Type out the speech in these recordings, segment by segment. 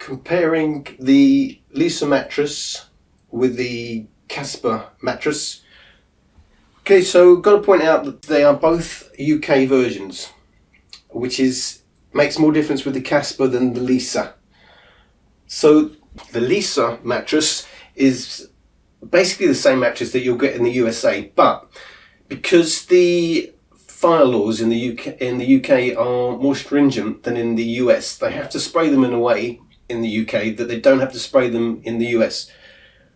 comparing the Leesa mattress with the Casper mattress. Okay, so got to point out that they are both UK versions, which makes more difference with the Casper than the Leesa. So the Leesa mattress is basically the same mattress that you'll get in the USA, but because the fire laws in the UK are more stringent than in the US, they have to spray them in a way in the UK that they don't have to spray them in the US,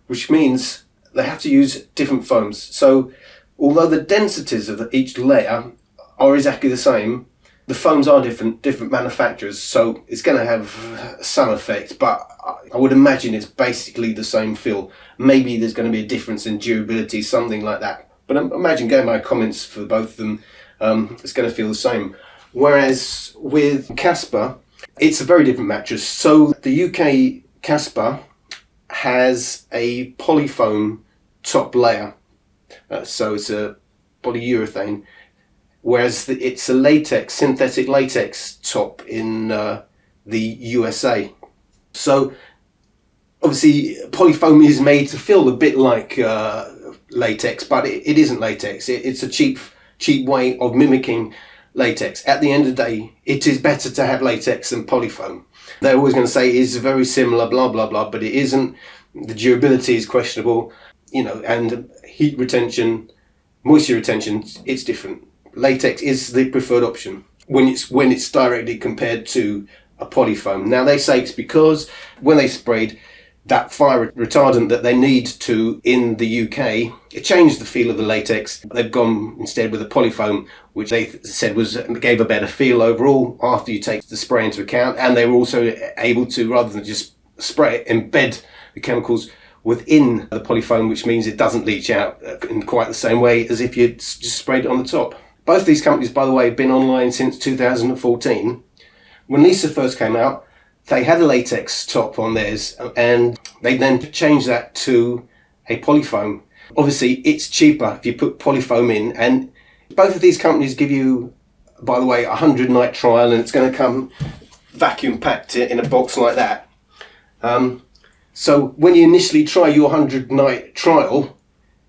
which means they have to use different foams. So although the densities of each layer are exactly the same, the foams are different manufacturers, so it's going to have some effect, but I would imagine it's basically the same feel. Maybe there's going to be a difference in durability, something like that. But imagine getting my comments for both of them, it's going to feel the same. Whereas with Casper, it's a very different mattress. So the UK Casper has a polyfoam top layer. So it's a polyurethane, whereas it's a synthetic latex top in the USA. So obviously polyfoam is made to feel a bit like latex, but it isn't latex. It's a cheap way of mimicking latex. At the end of the day, it is better to have latex than polyfoam. They're always going to say it's very similar, blah blah blah, but it isn't. The durability is questionable, and heat retention, moisture retention, it's different. Latex is the preferred option when it's directly compared to a polyfoam. Now they say it's because when they sprayed that fire retardant that they need to in the UK, it changed the feel of the latex. They've gone instead with a polyfoam, which they said gave a better feel overall after you take the spray into account, and they were also able to, rather than just spray it, embed the chemicals within the polyfoam, which means it doesn't leach out in quite the same way as if you just sprayed it on the top. Both these companies, by the way, have been online since 2014. When Leesa first came out, they had a latex top on theirs, and they then changed that to a polyfoam. Obviously, it's cheaper if you put polyfoam in, and both of these companies give you, by the way, a 100-night trial, and it's going to come vacuum packed in a box like that. So when you initially try your 100-night trial,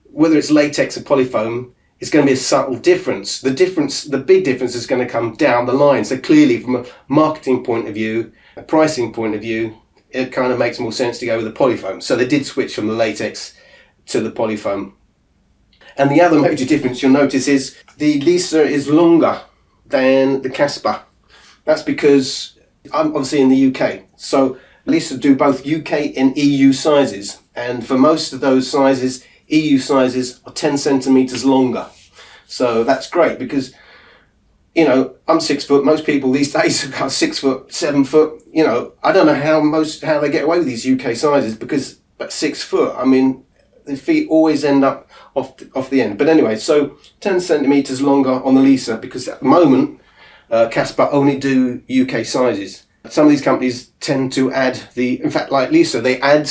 whether it's latex or polyfoam, it's going to be a subtle difference. The big difference is going to come down the line. So clearly, from a marketing point of view, a pricing point of view, it kind of makes more sense to go with the polyfoam. So they did switch from the latex to the polyfoam. And the other major difference you'll notice is the Leesa is longer than the Casper. That's because I'm obviously in the UK. So Leesa do both UK and EU sizes. And for most of those sizes, EU sizes are 10 centimetres longer. So that's great because, I'm 6 foot. Most people these days are 6 foot, 7 foot. I don't know how they get away with these UK sizes, because at 6 foot, the feet always end up off the end. But anyway, so 10 centimetres longer on the Leesa, because at the moment, Casper only do UK sizes. Some of these companies tend to in fact, like Leesa, they add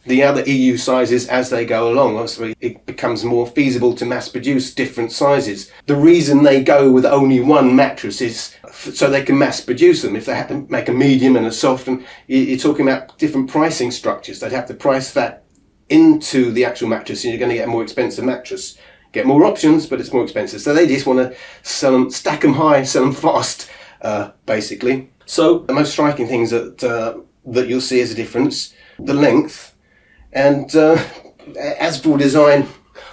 the other EU sizes as they go along. Obviously, it becomes more feasible to mass produce different sizes. The reason they go with only one mattress is so they can mass produce them. If they have to make a medium and a soft, and you're talking about different pricing structures. They'd have to price that into the actual mattress, and you're going to get a more expensive mattress. Get more options, but it's more expensive. So they just want to sell them, stack them high, sell them fast, basically. So the most striking things that you'll see as a difference, the length. And as for design,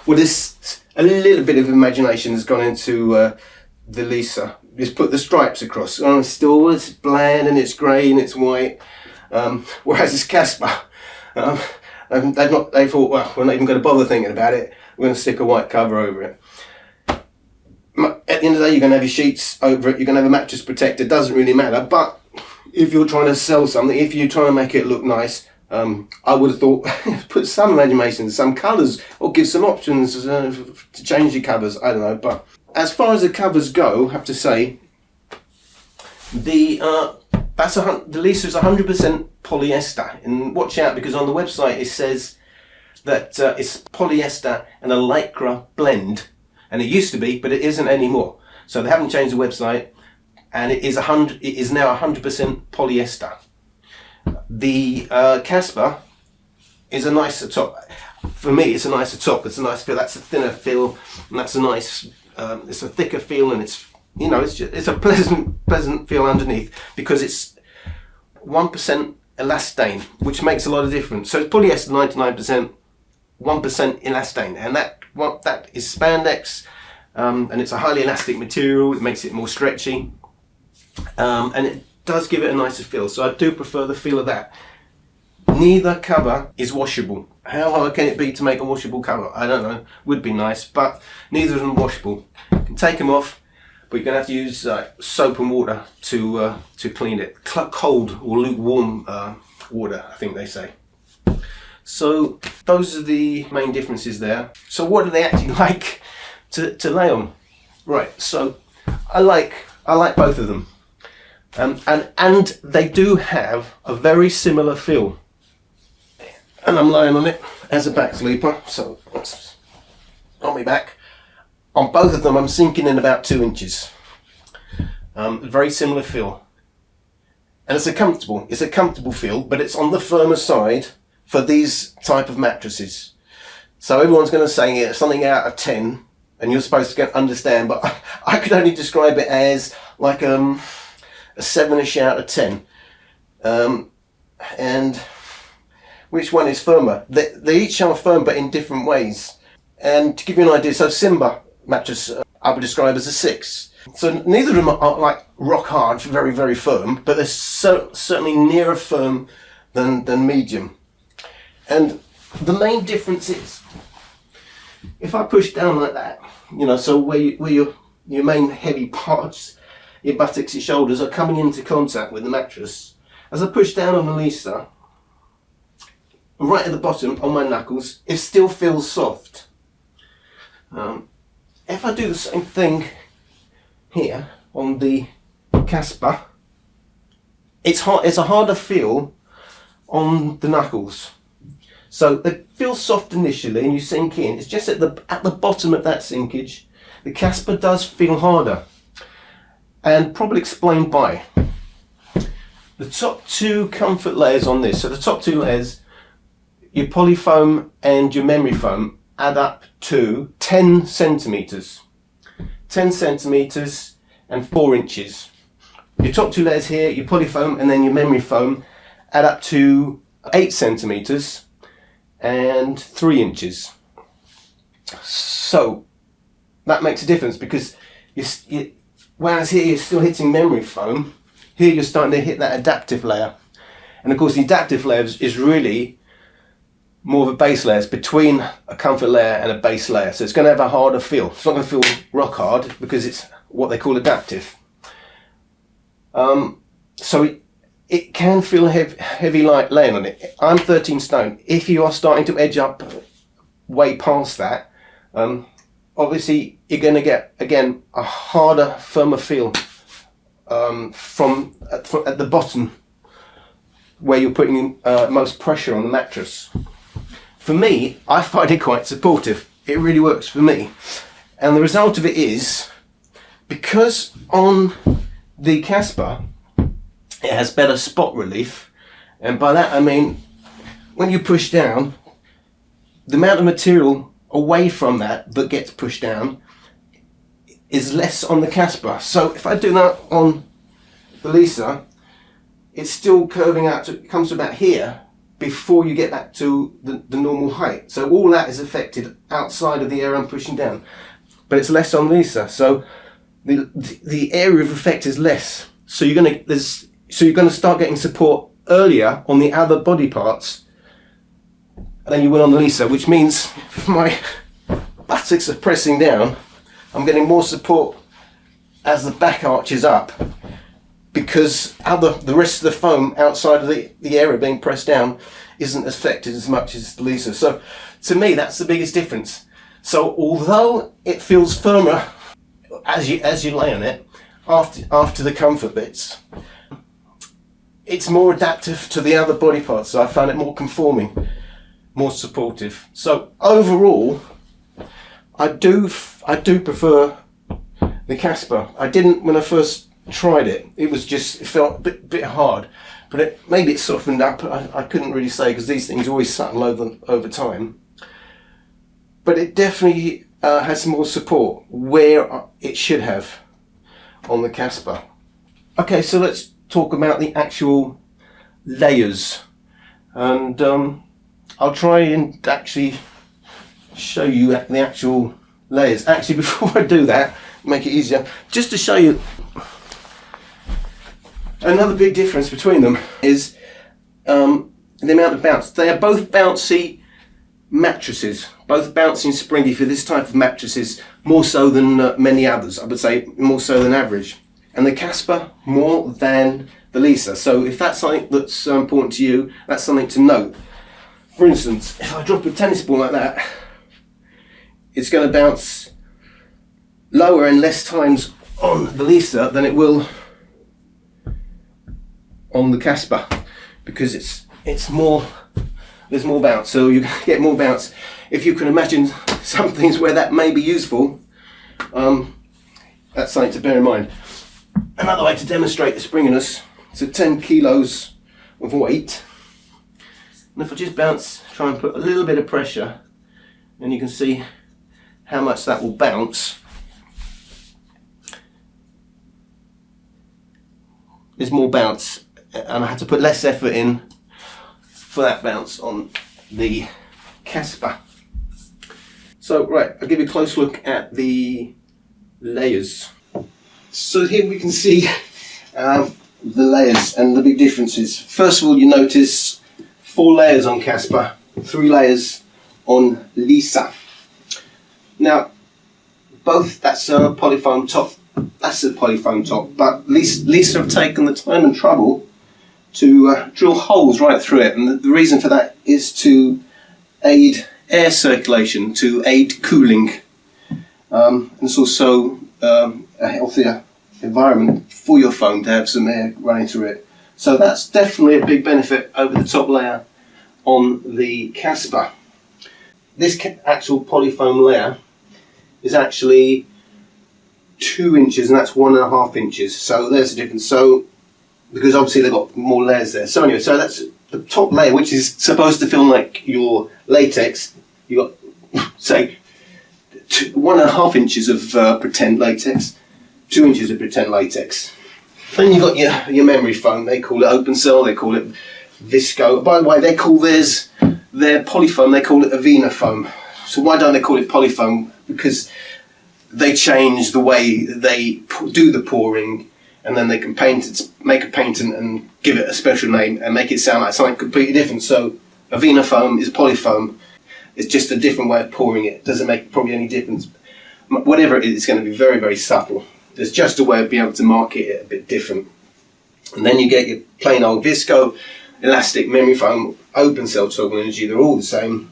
this a little bit of imagination has gone into the Leesa. Just put the stripes across. It's bland and it's grey and it's white. Whereas it's Casper, they thought, well, we're not even going to bother thinking about it. We're going to stick a white cover over it. At the end of the day, you're going to have your sheets over it. You're going to have a mattress protector. Doesn't really matter. But if you're trying to sell something, if you're trying to make it look nice, I would have thought put some imagination, some colours, or give some options to change your covers. I don't know. But as far as the covers go, I have to say the Leesa is 100% polyester. And watch out, because on the website it says that it's polyester and a lycra blend, and it used to be, but it isn't anymore. So they haven't changed the website, and it is now 100% polyester. The Casper is a nicer top. For me, it's a nicer top. It's a nice feel. That's a thinner feel, and that's a nice. It's a thicker feel, and it's, you know, it's a pleasant feel underneath, because it's 1% elastane, which makes a lot of difference. So it's polyester 99%, 1% elastane, and that is spandex, and it's a highly elastic material. It makes it more stretchy, and it does give it a nicer feel. So I do prefer the feel of that. Neither cover is washable. How hard can it be to make a washable cover? I don't know. Would be nice, but neither of them are washable. You can take them off, but you're going to have to use soap and water to clean it. Cold or lukewarm water, I think they say. So those are the main differences there. So what are they actually like to lay on? Right. So I like both of them, and they do have a very similar feel. And I'm lying on it as a back sleeper, so that's on my back. On both of them, I'm sinking in about 2 inches. Very similar feel, and it's a comfortable feel, but it's on the firmer side for these type of mattresses. So everyone's going to say it's something out of 10, and you're supposed to understand, but I could only describe it as like a 7-ish out of 10. And which one is firmer? They each are firm, but in different ways. And to give you an idea, so Simba mattress I would describe as a 6. So neither of them are like rock hard, very, very firm, but they're certainly nearer firm than medium. And the main difference is, if I push down like that, you know, so where your main heavy parts, your buttocks, your shoulders are coming into contact with the mattress, as I push down on the Leesa, right at the bottom on my knuckles, it still feels soft. If I do the same thing here on the Casper, it's a harder feel on the knuckles. So they feel soft initially, and you sink in. It's just at the bottom of that sinkage, the Casper does feel harder, and probably explained by the top 2 comfort layers on this. So the top 2 layers, your polyfoam and your memory foam, add up to 10 centimeters. 10 centimeters and 4 inches. Your top 2 layers here, your polyfoam and then your memory foam, add up to 8 centimeters and 3 inches. So that makes a difference, because whereas here you're still hitting memory foam, here you're starting to hit that adaptive layer. And of course the adaptive layer is really more of a base layer. It's between a comfort layer and a base layer, so it's going to have a harder feel. It's not going to feel rock hard, because it's what they call adaptive. So it can feel heavy light laying on it. I'm 13 stone. If you are starting to edge up way past that, obviously you're going to get, again, a harder, firmer feel from at the bottom, where you're putting most pressure on the mattress. For me, I find it quite supportive. It really works for me. And the result of it is, because on the Casper, it has better spot relief. And by that I mean, when you push down, the amount of material away from that gets pushed down is less on the Casper. So if I do that on the Leesa, it's still curving out, it comes to about here before you get back to the normal height. So all that is affected outside of the area I'm pushing down, but it's less on Leesa. So the area of effect is less. So you're going to start getting support earlier on the other body parts than you will on the Leesa, which means if my buttocks are pressing down, I'm getting more support as the back arches up, because the rest of the foam outside of the area being pressed down isn't affected as much as the Leesa. So to me, that's the biggest difference. So although it feels firmer as you lay on it after the comfort bits, it's more adaptive to the other body parts. So I found it more conforming, more supportive. So overall, I do prefer the Casper. I didn't when I first tried it. It felt a bit hard, but maybe it's softened up. I couldn't really say, because these things always settle over time. But it definitely has more support where it should have on the Casper. Okay, so let's talk about the actual layers, and I'll try and actually show you the actual layers. Actually, before I do that, make it easier, just to show you another big difference between them is the amount of bounce. They are both bouncy mattresses, both bouncy and springy for this type of mattresses, more so than many others. I would say more so than average. And the Casper more than the Leesa. So if that's something that's important to you, that's something to note. For instance, if I drop a tennis ball like that, it's going to bounce lower and less times on the Leesa than it will on the Casper, because it's more, there's more bounce, so you get more bounce. If you can imagine some things where that may be useful, that's something to bear in mind. Another way to demonstrate the springiness, so 10 kilos of weight, and if I just try and put a little bit of pressure, and you can see how much that will bounce. There's more bounce, and I had to put less effort in for that bounce on the Casper. So right, I'll give you a close look at the layers. So here we can see the layers and the big differences. First of all, you notice 4 layers on Casper, 3 layers on Leesa. Now, that's a polyfoam top. That's a polyfoam top, but Leesa have taken the time and trouble to drill holes right through it, and the reason for that is to aid air circulation, to aid cooling, and it's also a healthier environment for your foam to have some air running through it. So that's definitely a big benefit over the top layer on the Casper. This actual polyfoam layer is actually 2 inches, and that's 1.5 inches. So there's the difference. So because obviously they've got more layers there. So anyway, so that's the top layer, which is supposed to feel like your latex. You got say 1.5 inches of pretend latex, 2 inches of pretend latex. Then you've got your memory foam. They call it open cell. They call it visco. By the way, they call their polyfoam. They call it Avena foam. So why don't they call it polyfoam? Because they change the way they do the pouring, and then they can make a paint and give it a special name and make it sound like something completely different. So Avena foam is polyfoam. It's just a different way of pouring it. It doesn't make probably any difference. Whatever it is, it's going to be very, very subtle. There's just a way of being able to market it a bit different. And then you get your plain old visco, elastic, memory foam, open cell toggle energy. They're all the same.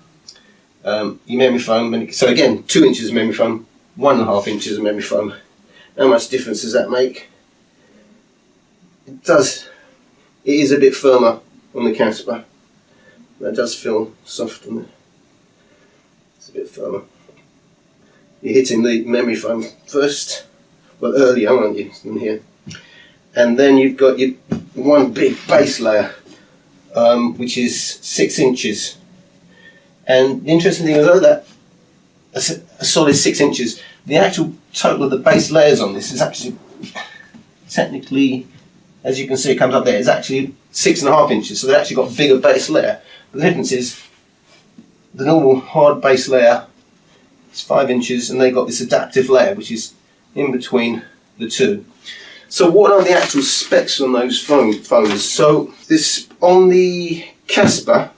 Your memory foam, so again, 2 inches of memory foam, 1.5 inches of memory foam. How much difference does that make? It does. It is a bit firmer on the Casper. That does feel soft on it. It's a bit firmer. You're hitting the memory foam first, well earlier, aren't you, than here? And then you've got your one big base layer, which is 6 inches. And the interesting thing is, although that a solid 6 inches, the actual total of the base layers on this is actually technically, as you can see, it comes up there, it's actually 6.5 inches. So they've actually got a bigger base layer. But the difference is the normal hard base layer is 5 inches, and they've got this adaptive layer which is in between the two. So what are the actual specs on those foams? So this on the Casper,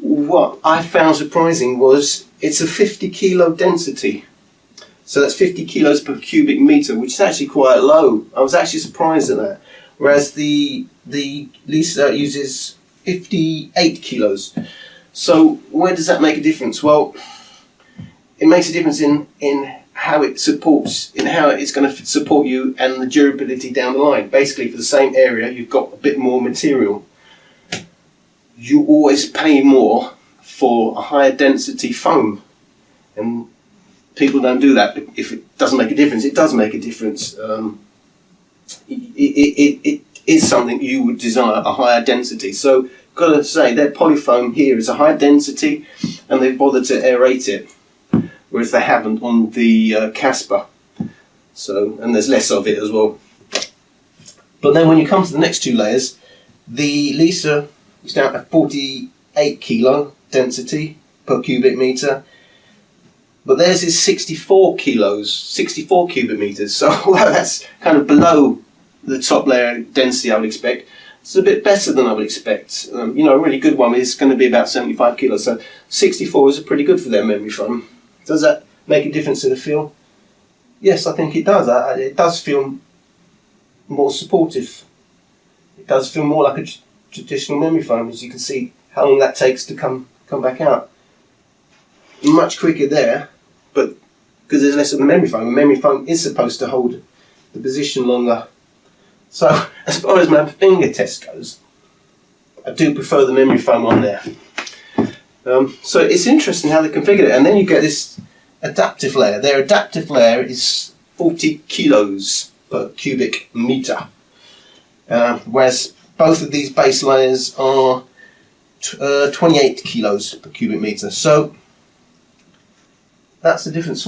what I found surprising was it's a 50 kilo density. So that's 50 kilos per cubic meter, which is actually quite low. I was actually surprised at that. Whereas the Leesa uses 58 kilos. So where does that make a difference? Well, it makes a difference in how it supports, in how it's going to support you and the durability down the line. Basically, for the same area, you've got a bit more material. You always pay more for a higher density foam, and people don't do that. If it doesn't make a difference, it does make a difference. is something you would desire, a higher density. So, got to say, their polyfoam here is a high density, and they've bothered to aerate it, whereas they haven't on the Casper. So, and there's less of it as well. But then when you come to the next two layers, the Leesa is down at 48 kilo density per cubic meter, but theirs is 64 kilos, 64 cubic meters. So that's kind of below the top layer density I would expect. It's a bit better than I would expect. A really good one is going to be about 75 kilos. So 64 is pretty good for their memory foam. Does that make a difference to the feel? Yes, I think it does. It does feel more supportive. It does feel more like a traditional memory foam, as you can see how long that takes to come back out. Much quicker there, but because there's less of the memory foam. The memory foam is supposed to hold the position longer. So as far as my finger test goes, I do prefer the memory foam on there. So it's interesting how they configured it, and then you get this adaptive layer. Their adaptive layer is 40 kilos per cubic meter, whereas both of these base layers are 28 kilos per cubic meter. So that's the difference.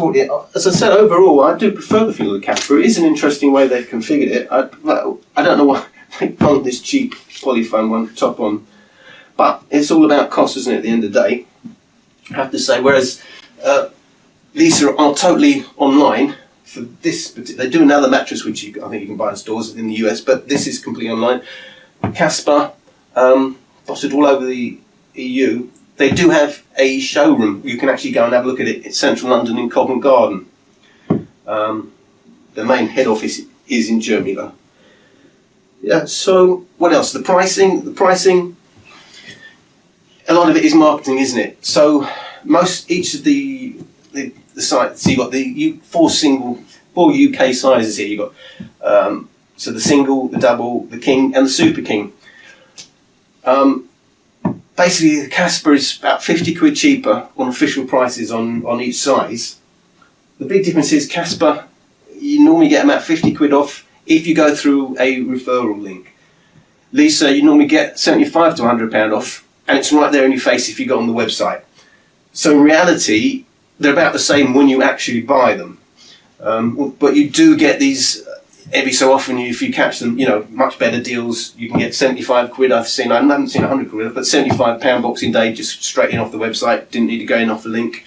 As I said, overall, I do prefer the feel of the Casper. It is an interesting way they've configured it. I don't know why they put this cheap polyfoam one top on, but it's all about cost, isn't it, at the end of the day? I have to say, whereas Leesa are totally online for this. They do another mattress which I think you can buy in stores in the US, but this is completely online. Casper, dotted all over the EU. They do have a showroom. You can actually go and have a look at it in central London in Covent Garden. The main head office is in Germany though. Yeah, so what else? The pricing, a lot of it is marketing, isn't it? So each of the sites, so you've got the four UK sizes here. You've got so the single, the double, the king and the super king. Basically, the Casper is about 50 quid cheaper on official prices on each size. The big difference is Casper, you normally get about 50 quid off if you go through a referral link. Leesa, you normally get 75 to £100 off, and it's right there in your face if you go on the website. So in reality, they're about the same when you actually buy them. But you do get these every so often. If you catch them, much better deals. You can get 75 quid. I haven't seen 100 quid, but £75 Boxing Day just straight in off the website. Didn't need to go in off the link.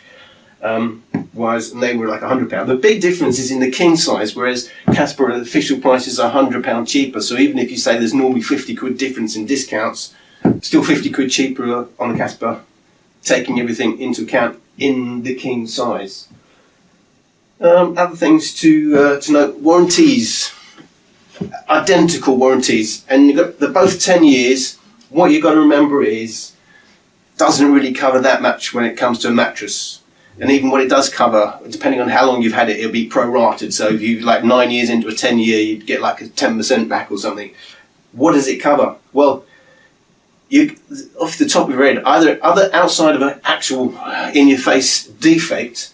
And they were like £100. The big difference is in the king size, whereas Casper official prices are £100 cheaper. So even if you say there's normally 50 quid difference in discounts, still 50 quid cheaper on the Casper, taking everything into account in the king size. Other things to note: warranties, identical warranties, and they're both 10 years. What you've got to remember is, doesn't really cover that much when it comes to a mattress. And even what it does cover, depending on how long you've had it, it'll be prorated. So if you're like 9 years into a 10-year, you'd get like a 10% back or something. What does it cover? Well, you, off the top of your head, either outside of an actual in-your-face defect,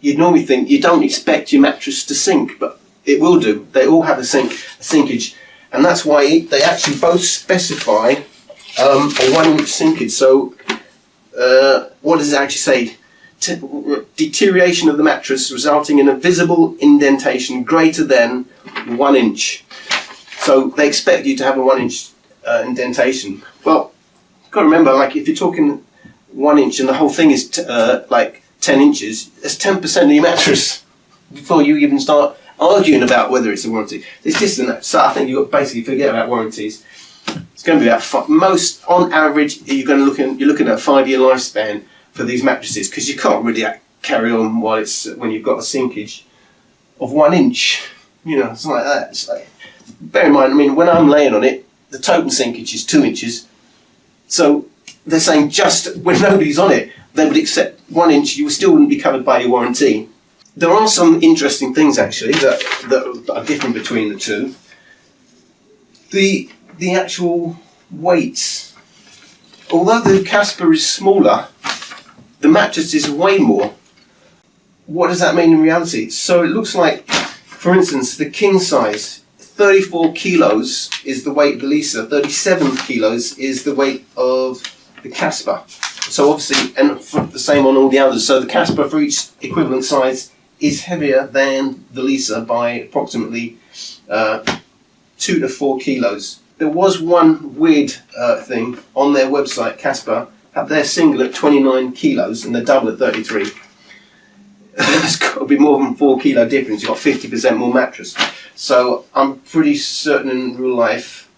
you'd normally think you don't expect your mattress to sink, but it will do. They all have a sinkage, and that's why they actually both specify a 1-inch sinkage. So what does it actually say? Deterioration of the mattress resulting in a visible indentation greater than 1 inch. So they expect you to have a 1-inch indentation. Well, you've got to remember, like if you're talking 1 inch and the whole thing is like 10 inches, that's 10% of your mattress before you even start arguing about whether it's a warranty. It's just that. So I think you've got to basically forget about warranties. It's going to be about most on average. You're looking at a 5-year lifespan for these mattresses, because you can't really carry on when you've got a sinkage of 1 inch. It's like that. So bear in mind, when I'm laying on it, the total sinkage is 2 inches. So they're saying just when nobody's on it, they would accept 1 inch. You still wouldn't be covered by your warranty. There are some interesting things actually that are different between the two. The actual weights. Although the Casper is smaller, the mattress is way more. What does that mean in reality? So it looks like, for instance, the king size, 34 kilos is the weight of the Leesa, 37 kilos is the weight of the Casper. So obviously, and the same on all the others. So the Casper for each equivalent size is heavier than the Leesa by approximately 2 to 4 kilos. There was one weird thing on their website. Casper have their single at 29 kilos and the double at 33. There's got to be more than 4 kilo difference. You've got 50% more mattress. So I'm pretty certain in real life,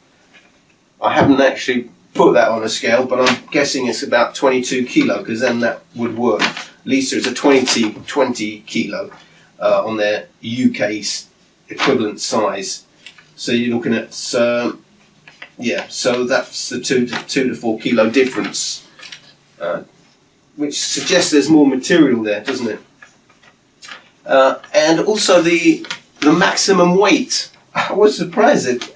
I haven't actually put that on a scale, but I'm guessing it's about 22 kilo, because then that would work. Leesa is a 20 kilo on their UK equivalent size. So you're looking at, yeah, so that's the 2 to 4 kilo difference, which suggests there's more material there, doesn't it? And also the maximum weight. I was surprised that.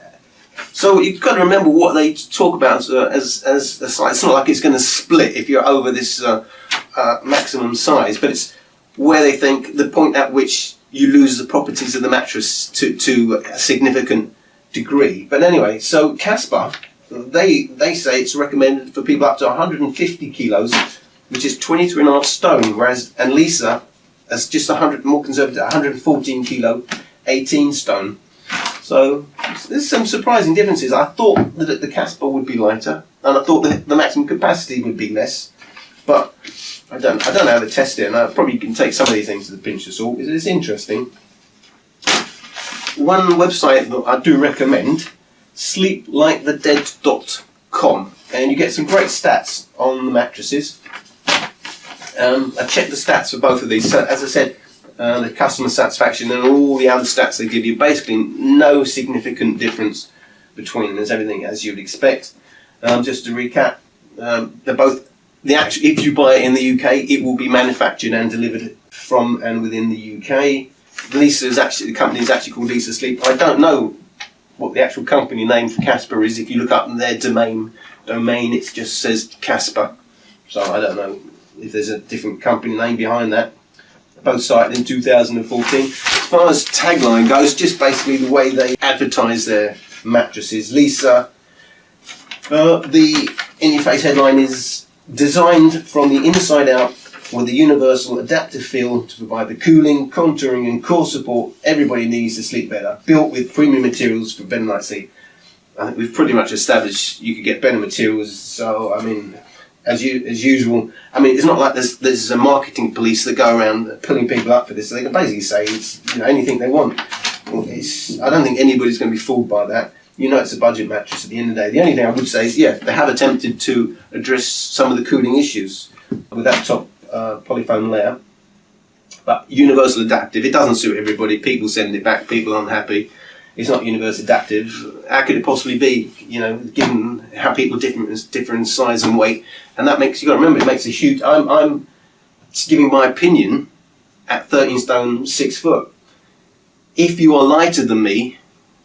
So you've got to remember what they talk about as a size. It's not like it's going to split if you're over this maximum size, but it's where they think the point at which you lose the properties of the mattress to a significant degree. But anyway, so Casper, they say it's recommended for people up to 150 kilos, which is 23.5 stone, whereas and Leesa as just 100 more conservative, 114 kilo, 18 stone. So there's some surprising differences. I thought that the Casper would be lighter, and I thought that the maximum capacity would be less, but I don't know how to test it, and I probably can take some of these things with a pinch of salt. It's interesting. One website that I do recommend, sleepliketheded.com, and you get some great stats on the mattresses. I checked the stats for both of these. So, as I said, the customer satisfaction and all the other stats they give you, basically no significant difference between them. There's everything as you'd expect. Just to recap, they're both if you buy it in the UK, it will be manufactured and delivered from and within the UK. The company is actually called Leesa Sleep. I don't know what the actual company name for Casper is. If you look up in their domain, it just says Casper. So I don't know if there's a different company name behind that. Both cited in 2014. As far as tagline goes, just basically the way they advertise their mattresses. Leesa, the in-your-face headline is designed from the inside out with a universal adaptive feel to provide the cooling, contouring and core support everybody needs to sleep better. Built with premium materials for better night's sleep. I think we've pretty much established you could get better materials, so I mean, as usual, I mean, it's not like there's a marketing police that go around pulling people up for this. So they can basically say it's anything they want. I don't think anybody's going to be fooled by that. It's a budget mattress at the end of the day. The only thing I would say is, yeah, they have attempted to address some of the cooling issues with that top polyfoam layer. But universal adaptive, it doesn't suit everybody. People send it back. People are unhappy. It's not universal adaptive. How could it possibly be? Given how people are different in size and weight, and that makes, you got to remember, it makes a huge. I'm giving my opinion at 13 stone 6 foot. If you are lighter than me,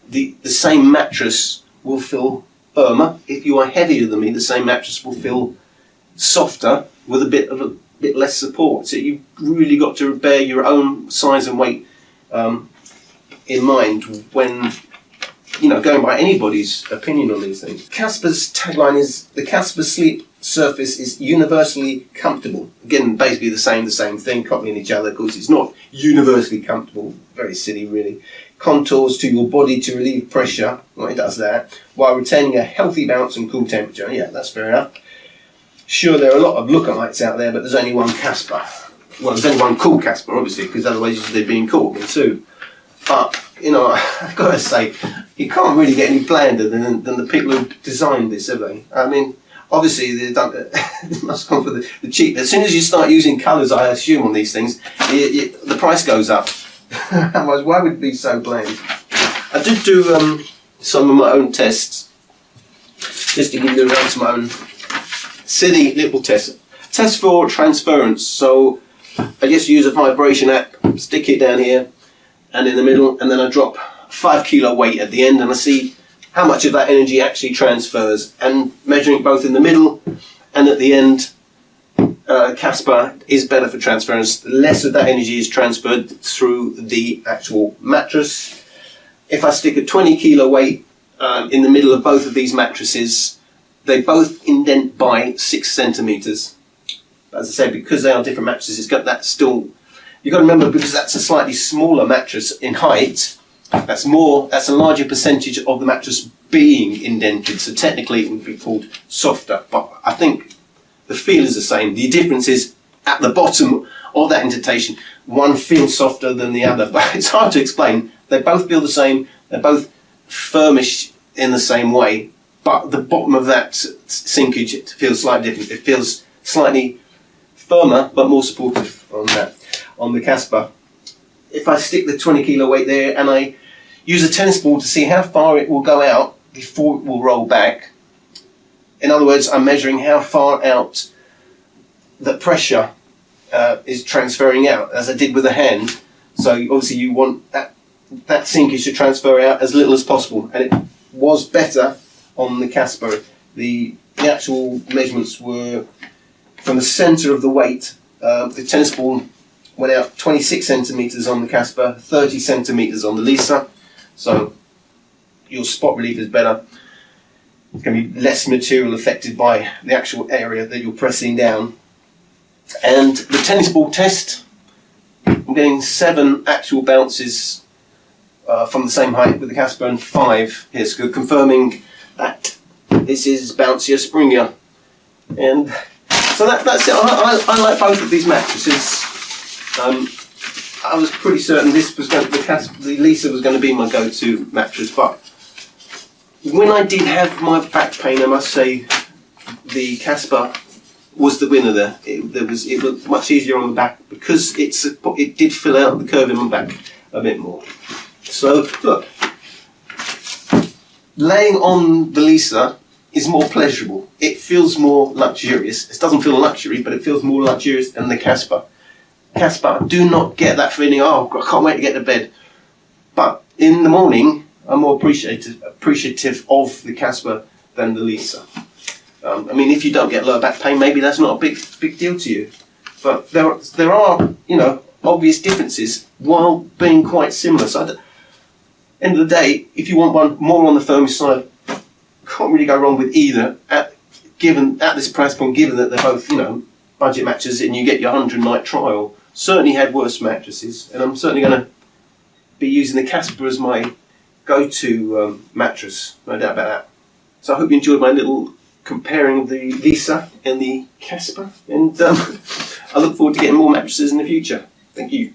the same mattress will feel firmer. If you are heavier than me, the same mattress will feel softer with a bit less support. So you've really got to bear your own size and weight in mind when going by anybody's opinion on these things. Casper's tagline is the Casper sleep surface is universally comfortable. Again, basically the same thing, copying each other. Of course, it's not universally comfortable. Very silly, really. Contours to your body to relieve pressure. Well, it does that while retaining a healthy bounce and cool temperature. Yeah, that's fair enough. Sure, there are a lot of lookalikes out there, but there's only one Casper. Well, there's only one cool Casper, obviously, because otherwise they're being caught and sued. But I've got to say, you can't really get any blander than the people who designed this, have they? I mean, obviously they must come for the cheap. As soon as you start using colours, I assume, on these things, the price goes up. Otherwise, why would it be so bland? I did do some of my own tests, just to give you the results of my own silly little test. Test for transference. So I just use a vibration app, stick it down here and in the middle, and then I drop 5 kilo weight at the end, and I see how much of that energy actually transfers, and measuring it both in the middle and at the end. Casper is better for transference. Less of that energy is transferred through the actual mattress. if I stick a 20 kilo weight in the middle of both of these mattresses, they both indent by 6 centimeters. As I said, because they are different mattresses, it's got that still. You've got to remember, because that's a slightly smaller mattress in height, that's a larger percentage of the mattress being indented. So technically, it would be called softer. But I think the feel is the same. The difference is at the bottom of that indentation. One feels softer than the other, but it's hard to explain. They both feel the same. They're both firmish in the same way, but the bottom of that sinkage, it feels slightly different. It feels slightly firmer, but more supportive on that. On the Casper, if I stick the 20 kilo weight there and I use a tennis ball to see how far it will go out before it will roll back. In other words, I'm measuring how far out the pressure is transferring out, as I did with the hand. So obviously you want that sinkage to transfer out as little as possible, and it was better on the Casper. The actual measurements were from the centre of the weight. The tennis ball went out 26 centimetres on the Casper, 30 centimetres on the Leesa. So your spot relief is better. It's going to be less material affected by the actual area that you're pressing down. And the tennis ball test, I'm getting 7 actual bounces from the same height with the Casper and 5 here, so confirming that this is bouncier, springier. And so that's it. I like both of these mattresses. I was pretty certain the Leesa was going to be my go-to mattress, but when I did have my back pain, I must say the Casper was the winner there. It was much easier on the back because it did fill out the curve in my back a bit more. So look, laying on the Leesa is more pleasurable. It feels more luxurious. It doesn't feel luxury, but it feels more luxurious than the Casper. Casper, do not get that feeling, oh, I can't wait to get to bed. But in the morning, I'm more appreciative of the Casper than the Leesa. I mean, if you don't get lower back pain, maybe that's not a big deal to you. But there are, obvious differences while being quite similar. So, at the end of the day, if you want one more on the firmest side, can't really go wrong with either. At this price point, given that they're both, budget mattresses, and you get your 100-night trial. Certainly had worse mattresses, and I'm certainly going to be using the Casper as my go-to mattress, no doubt about that. So I hope you enjoyed my little comparing of the Leesa and the Casper, and I look forward to getting more mattresses in the future. Thank you.